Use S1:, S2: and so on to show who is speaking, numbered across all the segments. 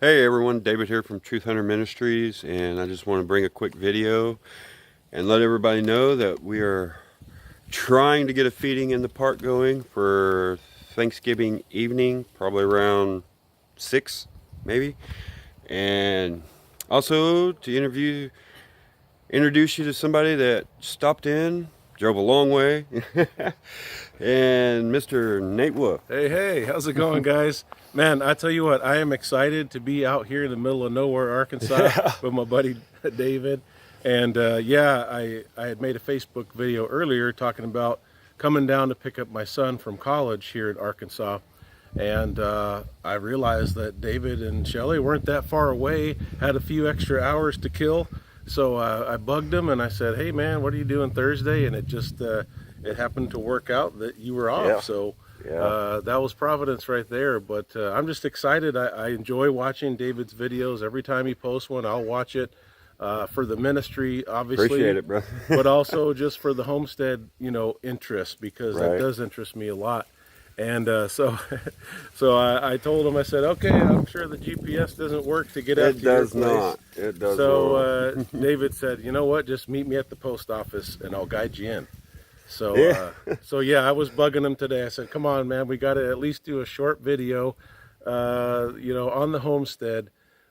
S1: Hey everyone, David here from Truth Hunter Ministries, and I just want to bring a quick video and let everybody know that we are trying to get a feeding in the park going for Thanksgiving evening, probably around 6 maybe, and also to introduce you to somebody that stopped in, drove a long way, and Mr. Nate Wolf.
S2: Hey, how's it going, guys? Man, I tell you what, I am excited to be out here in the middle of nowhere, Arkansas, with my buddy David. And I had made a Facebook video earlier talking about coming down to pick up my son from college here in Arkansas. And I realized that David and Shelly weren't that far away, had a few extra hours to kill. So I bugged them and I said, hey man, what are you doing Thursday? And it just, it happened to work out that you were off.
S1: Yeah.
S2: So that was Providence right there. But I'm just excited. I enjoy watching David's videos. Every time he posts one, I'll watch it for the ministry, obviously.
S1: Appreciate it, bro.
S2: But also just for the homestead, interest, because that does interest me a lot. And so I told him, I said, okay, I'm sure the GPS doesn't work to get out to your place.
S1: It does not.
S2: So David said, you know what, just meet me at the post office and I'll guide you in. So yeah, I was bugging him today. I said, come on, man, we got to at least do a short video, on the homestead.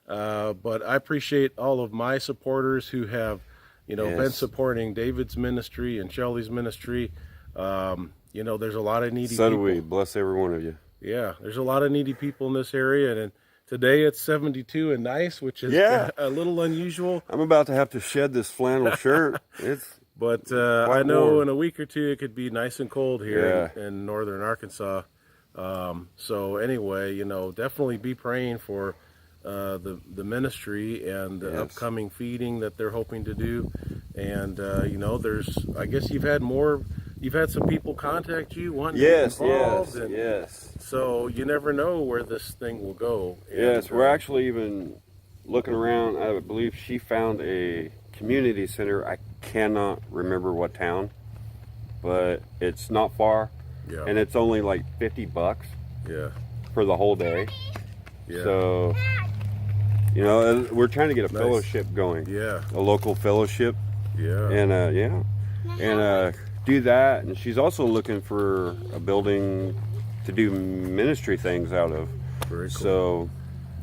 S2: But I appreciate all of my supporters who have, been supporting David's ministry and Shelly's ministry. There's a lot of needy people.
S1: So do we. Bless every one of you.
S2: Yeah, there's a lot of needy people in this area. And today it's 72 and nice, which is a little unusual.
S1: I'm about to have to shed this flannel shirt.
S2: But I know
S1: warm.
S2: in a week or two it could be nice and cold here in northern Arkansas. So anyway, definitely be praying for the ministry and the upcoming feeding that they're hoping to do. And I guess you've had some people contact you wanting to get involved.
S1: Yes.
S2: So you never know where this thing will go.
S1: Yes, we're actually even looking around. I believe she found a community center. I cannot remember what town, but it's not far.
S2: Yeah.
S1: And it's only like $50 for the whole day.
S2: Yeah.
S1: So, we're trying to get a fellowship going.
S2: Yeah.
S1: A local fellowship.
S2: Yeah.
S1: And do that. And she's also looking for a building to do ministry things out of.
S2: Very cool.
S1: So,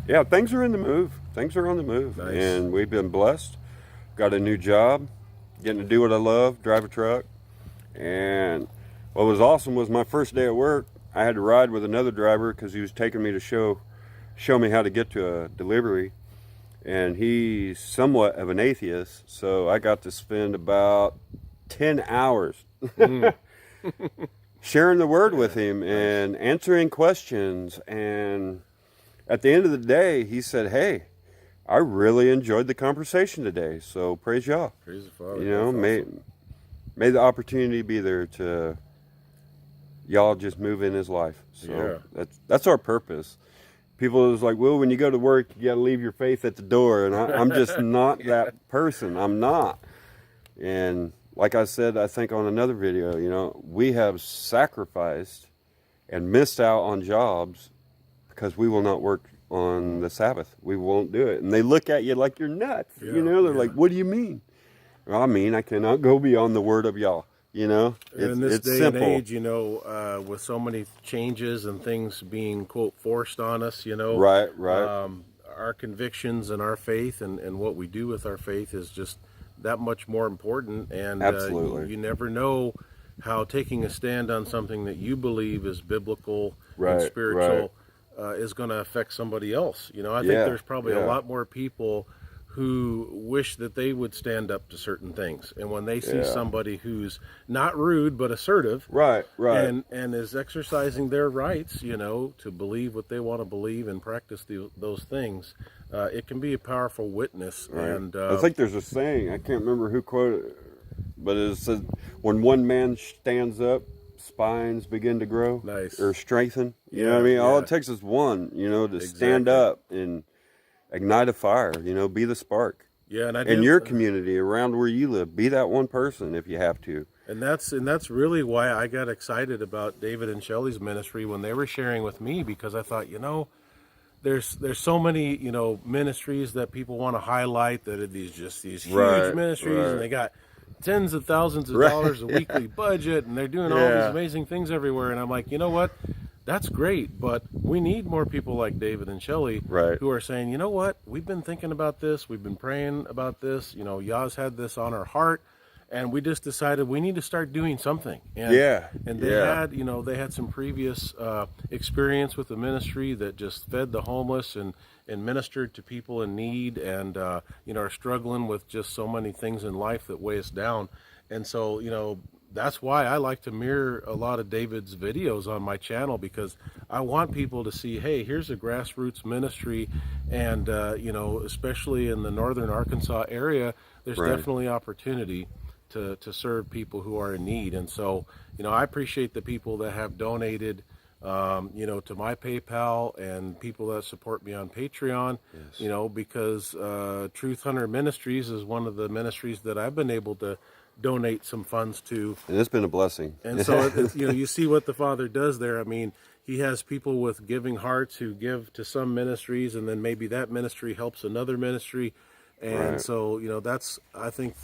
S1: yeah, things are in the move. Things are on the move.
S2: Nice.
S1: And we've been blessed. Got a new job, getting to do what I love, drive a truck. And what was awesome was my first day at work, I had to ride with another driver because he was taking me to show me how to get to a delivery. And he's somewhat of an atheist, so I got to spend about 10 hours sharing the word with him and answering questions. And at the end of the day, he said, hey, I really enjoyed the conversation today, so praise y'all.
S2: Praise the Father.
S1: May the opportunity be there to y'all just move in his life. So that's our purpose. People is like, well, when you go to work, you got to leave your faith at the door. And I'm just not that person. I'm not. And like I said, I think on another video, we have sacrificed and missed out on jobs because we will not work on the Sabbath. We won't do it. And they look at you like you're nuts. They're like, what do you mean? Well, I mean, I cannot go beyond the word of y'all.
S2: And in this day
S1: simple.
S2: and age, with so many changes and things being, quote, forced on us,
S1: Right.
S2: Our convictions and our faith and what we do with our faith is just that much more important. And
S1: absolutely,
S2: you never know how taking a stand on something that you believe is biblical and spiritual is going to affect somebody else. I think there's probably a lot more people who wish that they would stand up to certain things, and when they see somebody who's not rude but assertive, and is exercising their rights, to believe what they want to believe and practice those things, it can be a powerful witness. And
S1: I think there's a saying, I can't remember who quoted it, but it says, when one man stands up, spines begin to grow or strengthen. You know what I mean? All it takes is one, to stand up and ignite a fire, be the spark.
S2: Yeah, and
S1: in your community, around where you live, be that one person if you have to.
S2: And that's really why I got excited about David and Shelly's ministry when they were sharing with me, because I thought, there's so many, you know, ministries that people want to highlight that are these huge
S1: Right,
S2: ministries,
S1: right.
S2: and they got tens of thousands of
S1: Right.
S2: dollars a weekly budget, and they're doing all these
S1: Yeah.
S2: amazing things everywhere. And I'm like, you know what? That's great, but we need more people like David and Shelly
S1: Right.
S2: who are saying, you know what? We've been thinking about this. We've been praying about this. You know, Yah's had this on our heart, and we just decided we need to start doing something. And,
S1: Yeah,
S2: and they
S1: yeah.
S2: had, you know, they had some previous experience with the ministry that just fed the homeless and ministered to people in need, and you know, are struggling with just so many things in life that weigh us down. And so, you know, that's why I like to mirror a lot of David's videos on my channel, because I want people to see, hey, here's a grassroots ministry, and you know, especially in the northern Arkansas area, there's
S1: Right.
S2: definitely opportunity to serve people who are in need. And so, you know, I appreciate the people that have donated, you know, to my PayPal, and people that support me on Patreon.
S1: Yes.
S2: You know, because Truth Hunter Ministries is one of the ministries that I've been able to donate some funds to.
S1: And it's been a blessing.
S2: And so, you know, you see what the Father does there. I mean, he has people with giving hearts who give to some ministries, and then maybe that ministry helps another ministry. And
S1: Right.
S2: so, you know, that's, I think,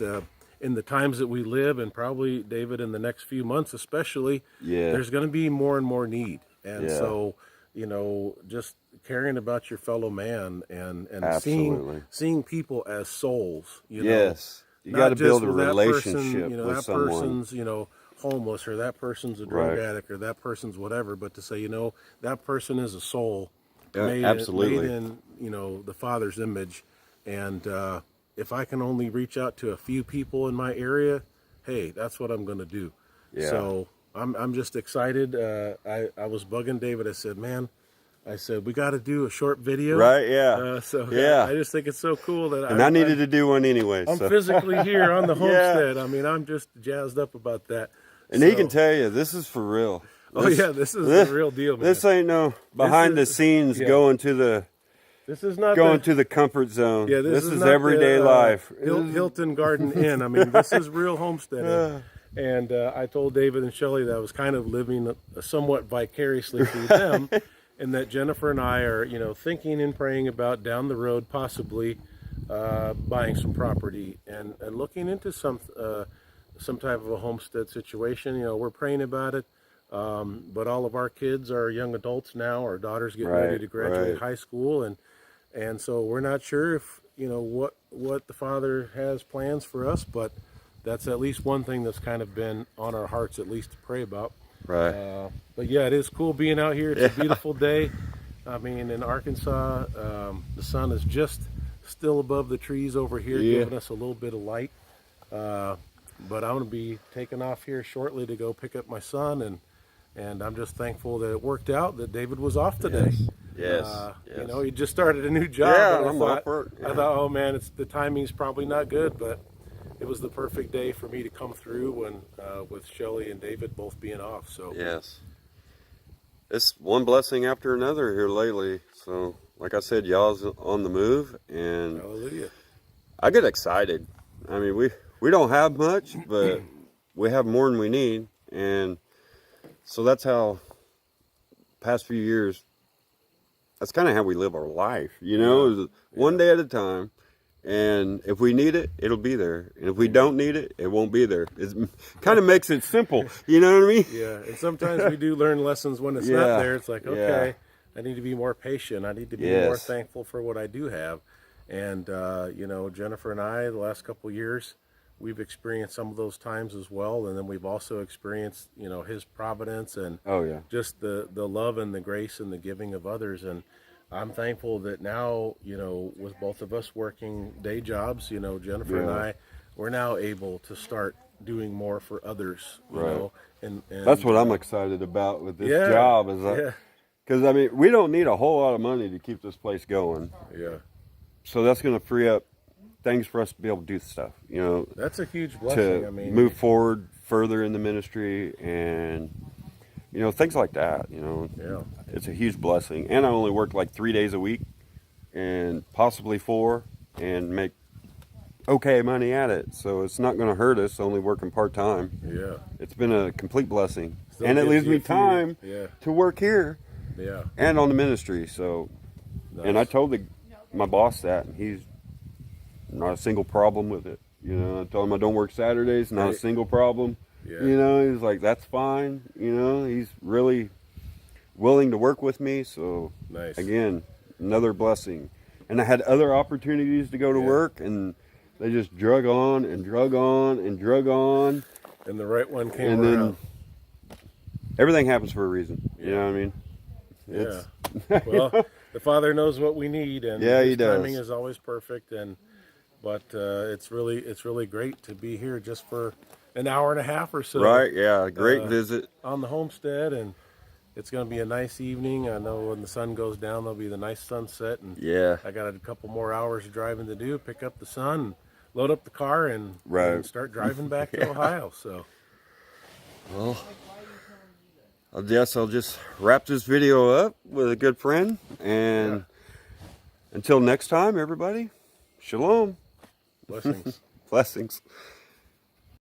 S2: in the times that we live, and probably, David, in the next few months especially,
S1: Yeah.
S2: there's going to be more and more need. And
S1: Yeah.
S2: so, you know, just caring about your fellow man, and
S1: Absolutely.
S2: seeing people as souls, you know.
S1: Yes. You
S2: Not
S1: got to
S2: just
S1: build a
S2: with that
S1: relationship
S2: person, you know,
S1: with
S2: that
S1: someone.
S2: person's, you know, homeless, or that person's a drug
S1: Right.
S2: addict, or that person's whatever, but to say, you know, that person is a soul
S1: Yeah,
S2: made
S1: absolutely.
S2: in, you know, the Father's image. And if I can only reach out to a few people in my area, hey, that's what I'm going to do.
S1: Yeah.
S2: So I'm just excited. I was bugging David. I said, man, we got to do a short video.
S1: Right, yeah.
S2: So
S1: Yeah.
S2: I just think it's so cool that
S1: And I needed to do one anyway.
S2: I'm
S1: so.
S2: physically here on the
S1: Yeah.
S2: homestead. I mean, I'm just jazzed up about that.
S1: And he can tell you, this is for real.
S2: Oh yeah, this is the real deal, man.
S1: This ain't no behind the
S2: is-
S1: scenes
S2: yeah.
S1: going to the
S2: This is not
S1: to the comfort zone.
S2: yeah.
S1: This is
S2: not
S1: everyday
S2: the,
S1: life.
S2: Hilton Garden Inn. I mean, this is real homesteading. And I told David and Shelly that I was kind of living somewhat vicariously through them, and that Jennifer and I are, you know, thinking and praying about down the road possibly buying some property, and looking into some type of a homestead situation. You know, we're praying about it. But all of our kids are young adults now. Our daughter's getting ready
S1: Right,
S2: to graduate
S1: right.
S2: high school, and so we're not sure if, you know, what the Father has plans for us, but that's at least one thing that's kind of been on our hearts, at least to pray about.
S1: Right.
S2: But yeah, it is cool being out here. It's a beautiful day. I mean, in Arkansas, the sun is just still above the trees over here,
S1: Yeah.
S2: giving us a little bit of light. But I'm going to be taking off here shortly to go pick up my son, and I'm just thankful that it worked out that David was off today.
S1: Yes.
S2: You
S1: Yes.
S2: know, he just started a new job.
S1: Yeah,
S2: and
S1: I'm off work.
S2: I thought, oh man, the timing's probably not good, but it was the perfect day for me to come through when with Shelly and David both being off. So
S1: Yes. It's one blessing after another here lately. So, like I said, y'all's on the move, and
S2: hallelujah.
S1: I get excited. I mean, we don't have much, but we have more than we need, and so that's how past few years. That's kind of how we live our life, you know, is one day at a time. And if we need it, it'll be there. And if we don't need it, it won't be there. It kind of makes it simple. You know what I mean?
S2: Yeah, and sometimes we do learn lessons when it's
S1: Yeah,
S2: not there. It's like, okay,
S1: yeah.
S2: I need to be more patient. I need to be
S1: Yes.
S2: more thankful for what I do have. And, you know, Jennifer and I, the last couple of years, we've experienced some of those times as well. And then we've also experienced, you know, his providence and
S1: Oh, yeah.
S2: just the love and the grace and the giving of others. And I'm thankful that now, you know, with both of us working day jobs, you know, Jennifer and
S1: Yeah.
S2: I, we're now able to start doing more for others, you
S1: Right.
S2: know. And
S1: That's what I'm excited about with this
S2: Yeah,
S1: job. Is
S2: yeah.
S1: that, because, I mean, we don't need a whole lot of money to keep this place going.
S2: Yeah,
S1: So that's going to free up things for us to be able to do stuff, you know,
S2: that's a huge blessing.
S1: to
S2: I mean,
S1: move forward further in the ministry and, you know, things like that, you know.
S2: yeah,
S1: It's a huge blessing. And I only work like 3 days a week and possibly 4 and make okay money at it. So it's not going to hurt us only working part-time.
S2: yeah,
S1: It's been a complete blessing.
S2: Still
S1: and it
S2: gives
S1: leaves
S2: you
S1: me
S2: a few-
S1: time
S2: yeah.
S1: to work here
S2: yeah.
S1: and on the ministry. So
S2: Nice.
S1: And I told my boss that, and he's not a single problem with it. You know, I told him I don't work Saturdays, not a single problem.
S2: Yeah.
S1: You know, he's like, that's fine. You know, he's really willing to work with me. So,
S2: nice.
S1: Again, another blessing. And I had other opportunities to go to work, and they just drug on and drug on and drug on.
S2: And the right one came
S1: and
S2: around.
S1: Then everything happens for a reason. You know what I mean?
S2: Yeah. Well, the Father knows what we need, and
S1: He does.
S2: timing is always perfect. But it's really great to be here just for an hour and a half or so.
S1: Right? Yeah. Great visit
S2: on the homestead, and it's going to be a nice evening. I know when the sun goes down, there'll be the nice sunset, and I got a couple more hours of driving to do. Pick up the son, and load up the car, and start driving back to Ohio. So,
S1: well, I guess I'll just wrap this video up with a good friend, and until next time, everybody, shalom.
S2: Blessings.
S1: Blessings.